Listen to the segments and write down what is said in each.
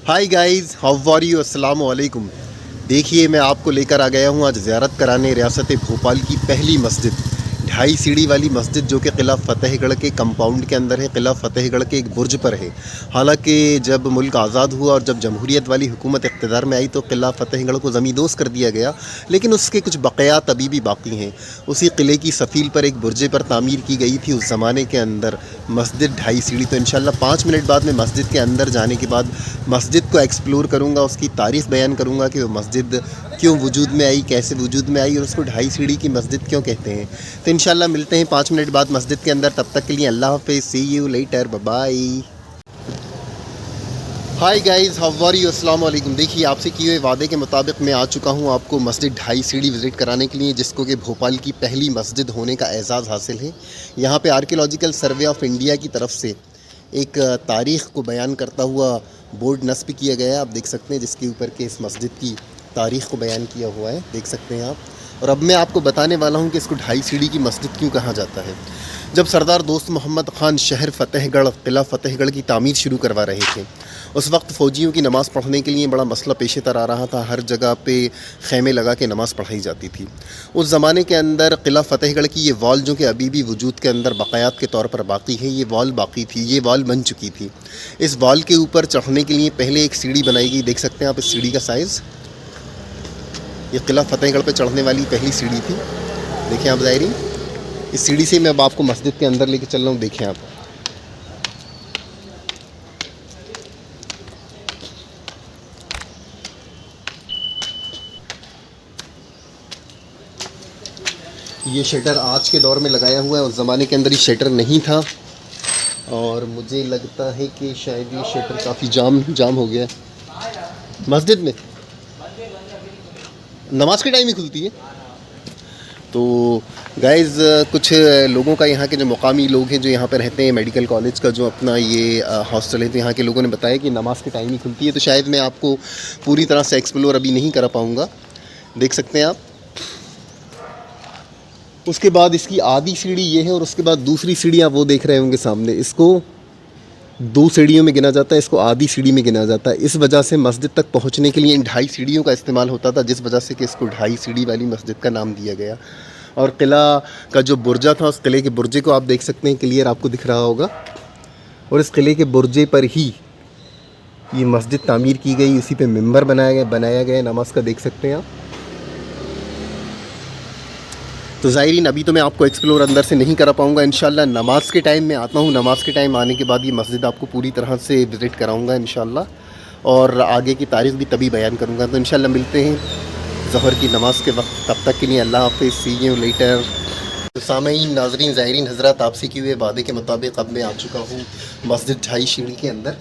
Hi guys, how are you? अस्सलाम वालेकुम। देखिए, मैं आपको लेकर आ गया हूँ आज ज़ियारत कराने रियासत भोपाल की पहली मस्जिद, 2.5 सीढ़ी वाली मस्जिद जो कि किला फ़तेहगढ़ के कंपाउंड के अंदर है। किला फ़तेहगढ़ के एक बुर्ज पर है। हालांकि जब मुल्क आज़ाद हुआ और जब जमहूरियत वाली हुकूमत इक़्तिदार में आई तो किला फ़तेहगढ़ को ज़मींदोज़ कर दिया गया, लेकिन उसके कुछ बक़ायात अभी भी बाकी हैं। उसी किले की सफ़ील पर एक बुर्जे पर तामीर की गई थी उस ज़माने के अंदर मस्जिद 2.5 सीढ़ी। तो इंशाल्लाह 5 मिनट बाद मैं मस्जिद के अंदर जाने के बाद मस्जिद को एक्सप्लोर करूँगा, उसकी तारीख़ बयान करूँगा कि वो मस्जिद क्यों वजूद में आई, कैसे वजूद में आई और उसको 2.5 सीढ़ी की मस्जिद क्यों कहते हैं। तो इंशाल्लाह मिलते हैं 5 मिनट बाद मस्जिद के अंदर। तब तक के लिए अल्लाह हाफ़िज़, see you later, bye bye. Hi guys, how are you? अस्सलाम वालेकुम। देखिए, आपसे किए हुए वादे के मुताबिक मैं आ चुका हूँ आपको मस्जिद 2.5 सीढ़ी विज़िट कराने के लिए, जिसको कि भोपाल की पहली मस्जिद होने का एज़ाज़ हासिल है। यहाँ पे आर्कियोलॉजिकल सर्वे ऑफ इंडिया की तरफ से एक तारीख़ को बयान करता हुआ बोर्ड नस्ब किया गया है, आप देख सकते हैं, जिसके ऊपर के इस मस्जिद की तारीख़ को बयान किया हुआ है, देख सकते हैं आप। और अब मैं आपको बताने वाला हूँ कि इसको 2.5 सीढ़ी की मस्जिद क्यों कहा जाता है। जब सरदार दोस्त मोहम्मद ख़ान शहर फ़तेहगढ़ किला फ़तेहगढ़ की तामीर शुरू करवा रहे थे, उस वक्त फ़ौजियों की नमाज़ पढ़ने के लिए बड़ा मसला पेश तर आ रहा था। हर जगह पे ख़ैमे लगा के नमाज़ पढ़ाई जाती थी। उस ज़माने के अंदर किला फ़तेहगढ़ की ये वॉल जो कि अभी भी वजूद के अंदर बक़ायात के तौर पर बाकी है, ये वॉल बाकी थी, ये वॉल बन चुकी थी। इस वॉल के ऊपर चढ़ने के लिए पहले एक सीढ़ी बनाई गई, देख सकते हैं आप इस सीढ़ी का साइज़। ये किला फ़तेहगढ़ पे चढ़ने वाली पहली सीढ़ी थी, देखें आप ज़ाहिरीन। इस सीढ़ी से मैं अब आपको मस्जिद के अंदर लेके चल रहा हूँ, देखें आप। ये शटर आज के दौर में लगाया हुआ है, उस ज़माने के अंदर ये शटर नहीं था और मुझे लगता है कि शायद ये शटर काफ़ी जाम हो गया है। मस्जिद में नमाज के टाइम ही खुलती है। तो गाइज़, कुछ लोगों का, यहाँ के जो मुकामी लोग हैं जो यहाँ पर रहते हैं, मेडिकल कॉलेज का जो अपना ये हॉस्टल है, तो यहाँ के लोगों ने बताया कि नमाज के टाइम ही खुलती है। तो शायद मैं आपको पूरी तरह से एक्सप्लोर अभी नहीं करा पाऊँगा, देख सकते हैं आप। उसके बाद इसकी आधी सीढ़ी ये है और उसके बाद दूसरी सीढ़ी आप वो देख रहे होंगे सामने, इसको 2 सीढ़ियों में गिना जाता है, इसको आधी सीढ़ी में गिना जाता है। इस वजह से मस्जिद तक पहुंचने के लिए इन 2.5 सीढ़ियों का इस्तेमाल होता था, जिस वजह से कि इसको 2.5 सीढ़ी वाली मस्जिद का नाम दिया गया। और किला का जो बुर्जा था, उस किले के बुर्जे को आप देख सकते हैं, क्लियर आपको दिख रहा होगा। और इस किले के बुर्जे पर ही ये मस्जिद तामीर की गई, उसी पर मिंबर बनाया गया नमाज का, देख सकते हैं आप। तो ज़ाहिरीन, अभी तो मैं आपको एक्सप्लोर अंदर से नहीं करा पाऊँगा। इंशाल्लाह नमाज़ के टाइम में आता हूँ, नमाज़ के टाइम आने के बाद ये मस्जिद आपको पूरी तरह से विज़िट कराऊँगा इंशाल्लाह, और आगे की तारीख़ भी तभी बयान करूँगा। तो इंशाल्लाह मिलते हैं ज़हर की नमाज़ के वक्त, तब तक के लिए अल्लाह हाफ़िज़, सी यू लेटर। तो सामईन, नाज़रीन, ज़ाहिरीन हज़रात, आपसे किए हुए वादे के मुताबिक अब मैं आ चुका हूँ मस्जिद 2.5 सीढ़ी के अंदर,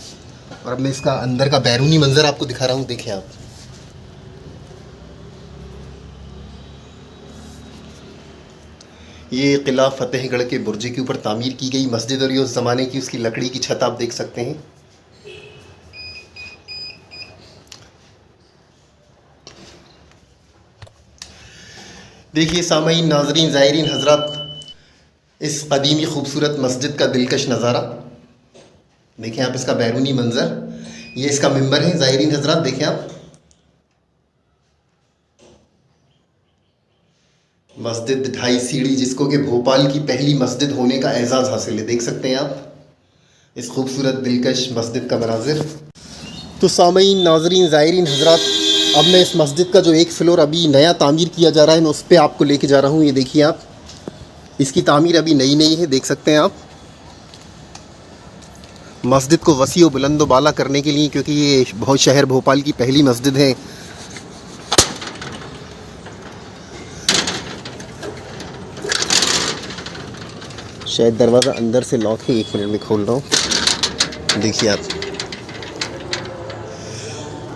और अब मैं इसका अंदर का बैरूनी मंज़र आपको दिखा रहा हूँ, देखें आप। ये किला फ़तेहगढ़ के बुर्जे के ऊपर तामीर की गई मस्जिद, और ये उस ज़माने की उसकी लकड़ी की छत आप देख सकते हैं। देखिए सामईन, नाज़रीन, ज़ाहिरीन हज़रात, इस कदीमी खूबसूरत मस्जिद का दिलकश नज़ारा देखें आप, इसका बैरूनी मंज़र, ये इसका मिंबर है। ज़ाहिरीन हज़रात देखें आप, मस्जिद 2.5 सीढ़ी, जिसको कि भोपाल की पहली मस्जिद होने का एज़ाज़ हासिल है, देख सकते हैं आप इस खूबसूरत दिलकश मस्जिद का मनाजिर। तो सामईन, नाज़रीन, ज़ाहिरीन हज़रात, अब मैं इस मस्जिद का जो एक फ्लोर अभी नया तामीर किया जा रहा है, मैं उस पर आपको लेके जा रहा हूँ। ये देखिए आप, इसकी तामीर अभी नई है, देख सकते हैं आप। मस्जिद को वसी व बुलंद व बाला करने के लिए, क्योंकि ये बहुत शहर भोपाल की पहली मस्जिद है, शायद दरवाज़ा अंदर से लॉक है, 1 मिनट में खोल रहा हूँ। देखिए आप,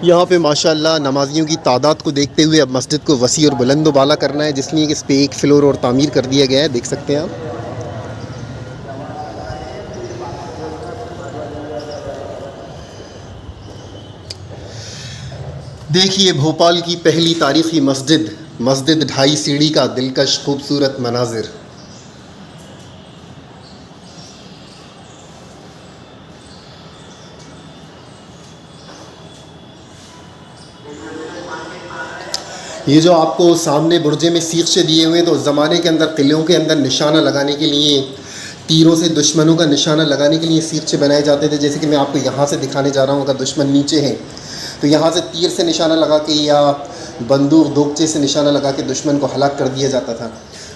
यहाँ पे माशाअल्लाह नमाजियों की तादाद को देखते हुए अब मस्जिद को वसी और बुलंद व बाला करना है, जिसलिए कि इस पर एक फ्लोर और तामीर कर दिया गया है, देख सकते हैं आप। देखिए भोपाल की पहली तारीख़ी मस्जिद, मस्जिद 2.5 सीढ़ी का दिलकश खूबसूरत मनाजिर। ये जो आपको सामने बुर्जे में सीखे दिए हुए हैं, तो उस ज़माने के अंदर किलों के अंदर निशाना लगाने के लिए, तीरों से दुश्मनों का निशाना लगाने के लिए सीखे बनाए जाते थे। जैसे कि मैं आपको यहाँ से दिखाने जा रहा हूँ, अगर दुश्मन नीचे है तो यहाँ से तीर से निशाना लगा के या बंदूक दोगचे से निशाना लगा के दुश्मन को हलाक कर दिया जाता था।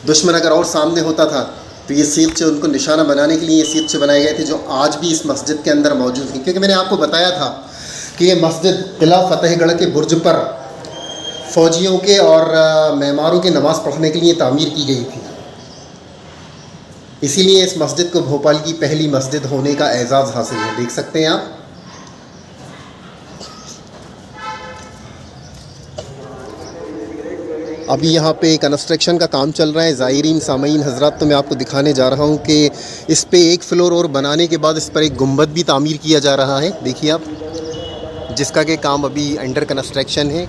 दुश्मन अगर और सामने होता था तो ये सीखे उनको निशाना बनाने के लिए ये सीखे बनाए गए थे, जो आज भी इस मस्जिद के अंदर मौजूद हैं। क्योंकि मैंने आपको बताया था कि ये मस्जिद किला फतेहगढ़ के बुर्ज पर फ़ौजियों के और मेमारों की नमाज़ पढ़ने के लिए तामीर की गई थी। इसीलिए इस मस्जिद को भोपाल की पहली मस्जिद होने का एजाज़ हासिल है। देख सकते हैं आप। अभी यहाँ पे कंस्ट्रक्शन का काम चल रहा है। ज़ायरीन सामईन हज़रात, तो मैं आपको दिखाने जा रहा हूँ कि इस पे एक फ्लोर और बनाने के बाद इस पर एक गुंबद भी तामीर किया जा रहा है। देखिए आप, जिसका कि काम अभी अंडर कंस्ट्रक्शन है।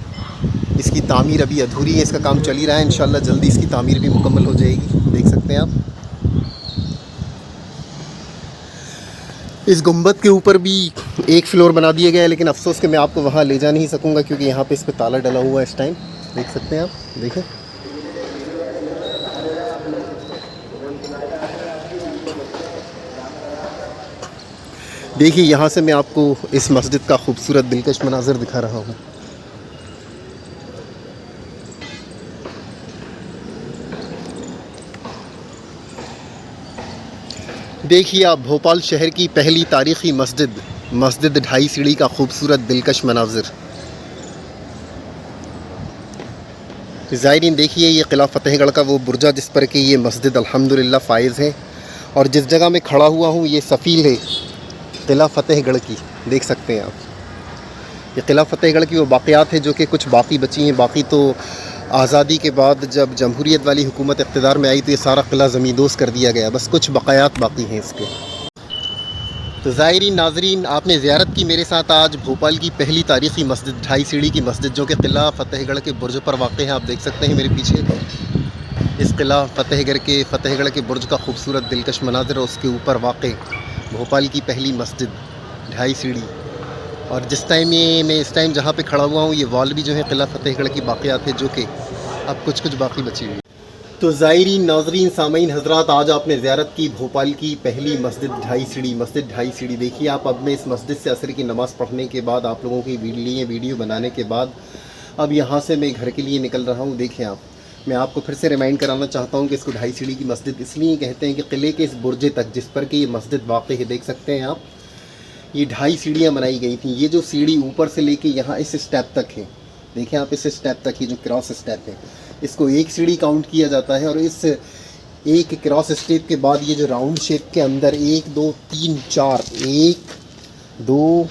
इसकी तामीर अभी अधूरी है, इसका काम चल ही रहा है। इंशाल्लाह जल्दी इसकी तामीर भी मुकम्मल हो जाएगी। देख सकते हैं आप। इस गुंबद के ऊपर भी एक फ्लोर बना दिया गया है, लेकिन अफसोस कि मैं आपको वहाँ ले जा नहीं सकूँगा क्योंकि यहाँ पे इस पर ताला डला हुआ है इस टाइम। देख सकते हैं आप, देखें। देखिए यहाँ से मैं आपको इस मस्जिद का खूबसूरत दिलकश मनाज़र दिखा रहा हूँ। देखिए आप, भोपाल शहर की पहली तारीख़ी मस्जिद ढाई सीढ़ी का खूबसूरत दिलकश मनाज़र। ज़ायरीन देखिए, ये किला फतेहगढ़ का वो बुर्जा जिस पर कि ये मस्जिद अल्हम्दुलिल्लाह फ़ाइज़ है। और जिस जगह मैं खड़ा हुआ हूँ ये सफ़ील है किला फतेहगढ़ की। देख सकते हैं आप। ये किला फतेहगढ़ की वो बाक़ियात है जो कि कुछ बाकी बची हैं। बाकी तो आज़ादी के बाद जब जमहूरियत वाली हुकूमत इक़्तिदार में आई तो ये सारा किला ज़मींदोज़ कर दिया गया। बस कुछ बक़ायात बाकी हैं इसके। तो ज़ायरीन नाज़रीन, आपने ज़ियारत की मेरे साथ आज भोपाल की पहली तारीख़ी मस्जिद ढाई सीढ़ी की मस्जिद, जो कि किला फतेहगढ़ के बुर्ज पर वाक़ है। आप देख सकते हैं मेरे पीछे इस किला फतेहगढ़ के बुर्ज का खूबसूरत दिलकश मनाज़र, और उसके ऊपर वाक़ भोपाल की पहली मस्जिद ढाई सीढ़ी। और मैं इस टाइम जहाँ पे खड़ा हुआ हूँ, ये वॉल भी जो है किला फतेहगढ़ की बाक़ियात है, जो कि अब कुछ बाकी बची हुई। तो ज़ायरीन नाज़रीन सामईन हज़रात, आज आपने ज़ियारत की भोपाल की पहली मस्जिद ढाई सीढ़ी। देखिए आप, अब मैं इस मस्जिद से असर की नमाज़ पढ़ने के बाद, आप लोगों के लिए वीडियो बनाने के बाद, अब यहाँ से मैं घर के लिए निकल रहा हूँ। देखें आप, मैं आपको फिर से रिमाइंड कराना चाहता हूँ कि इसको ढाई सीढ़ी की मस्जिद इसलिए कहते हैं कि किले के इस बुर्जे तक जिस पर कि ये मस्जिद वाक़ है, देख सकते हैं आप, ये ढाई सीढ़ियाँ बनाई गई थी। ये जो सीढ़ी ऊपर से लेके यहाँ इस स्टेप तक है, देखें आप, इस स्टेप तक, ये जो क्रॉस स्टेप है, इसको एक सीढ़ी काउंट किया जाता है। और इस एक क्रॉस स्टेप के बाद ये जो राउंड शेप के अंदर 1 2 3 4 1 2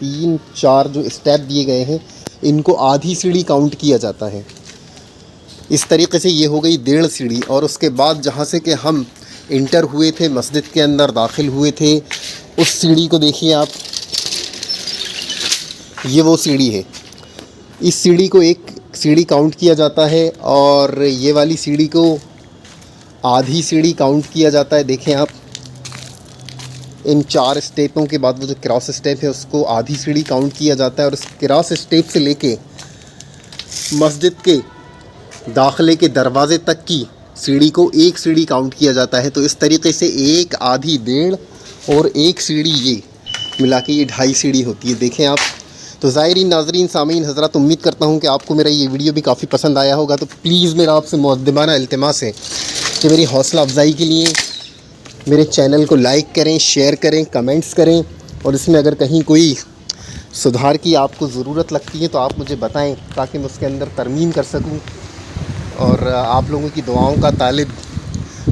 3 4 जो स्टेप दिए गए हैं, इनको आधी सीढ़ी काउंट किया जाता है। इस तरीके से ये हो गई 1.5 सीढ़ी। और उसके बाद जहाँ से कि हम इंटर हुए थे, मस्जिद के अंदर दाखिल हुए थे, उस सीढ़ी को देखिए आप, ये वो सीढ़ी है। इस सीढ़ी को एक सीढ़ी काउंट किया जाता है और ये वाली सीढ़ी को आधी सीढ़ी काउंट किया जाता है। देखें आप, इन 4 स्टेपों के बाद वो जो क्रॉस स्टेप है उसको आधी सीढ़ी काउंट किया जाता है। और उस क्रॉस स्टेप से लेके मस्जिद के दाखिले के दरवाज़े तक की सीढ़ी को एक सीढ़ी काउंट किया जाता है। तो इस तरीके से 1 आधी 1.5 और 1 सीढ़ी, ये मिला के ये 2.5 सीढ़ी होती है। देखें आप। तो ज़ायरीन नाज़रीन सामीन हज़रात, उम्मीद करता हूँ कि आपको मेरा ये वीडियो भी काफ़ी पसंद आया होगा। तो प्लीज़ मेरा आपसे मुक़द्दमाना इल्तिमास है कि मेरी हौसला अफजाई के लिए मेरे चैनल को लाइक करें, शेयर करें, कमेंट्स करें, और इसमें अगर कहीं कोई सुधार की आपको ज़रूरत लगती है तो आप मुझे बताएं ताकि मैं उसके अंदर तरमीम कर सकूं। और आप लोगों की दुआओं का तालिब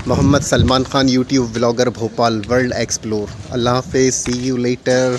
Mohammad Salman Khan, YouTube vlogger, Bhopal world explore. अल्लाह हाफ़िज़, सी यू लेटर।